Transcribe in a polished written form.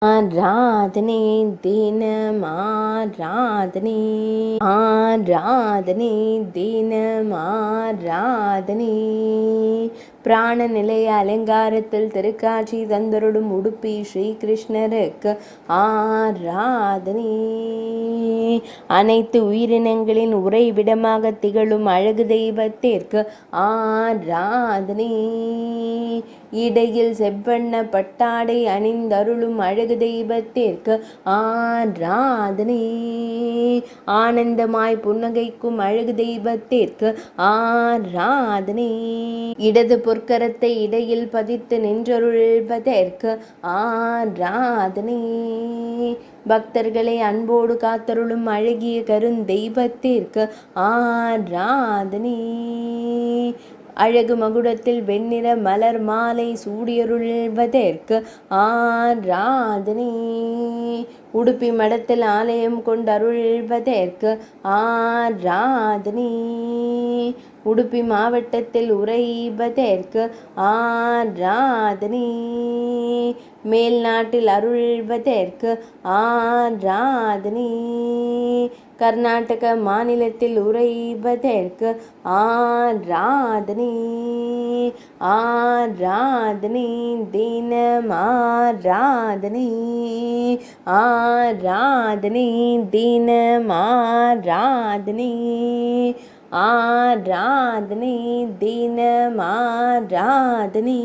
ஆராதனை தினம் ஆராதனை, ஆராதனை தினம் ஆராதனை. பிராண நிலைய அலங்காரத்தில் திருக்காட்சி தந்தருடும் உடுப்பி ஸ்ரீகிருஷ்ணருக்கு ஆராதனை. அனைத்து உயிரினங்களின் உறைவிடமாக திகழும் அழகு தெய்வத்திற்கு ஆராதனை. இடையில் செவ்வண்ண பட்டாடை அணிந்தருளும் அழகு தெய்வத்திற்கு ஆராதனை. ஆனந்தமாய் புன்னகைக்கும் அழகு தெய்வத்திற்கு ஆராதனை. இடது பொற்கரத்தை இடையில் பதித்து நின்றருள்வதற்கு ஆராதனை. பக்தர்களை அன்போடு காத்தருளும் அழகிய கருந்தெய்வத்திற்கு ஆராதனை. அழகு மகுடத்தில் வெண்ணிற மலர் மாலை சூடியருள்வதற்கு ஆராதனை. உடுப்பி மடத்தில் ஆலயம் கொண்டருள்வதற்கு ஆராதனை. உடுப்பி மாவட்டத்தில் உறைவதற்கு ஆராதனை. மேல் நாட்டில் அருள்வதற்கு ஆராதனை. கர்நாடக மாநிலத்தில் உறைவதற்கு ஆராதனை. ஆராதனை தினம் ஆராதனை, ஆராதனை தினம் ஆராதனை, ஆராதனை தினம் ஆராதனை.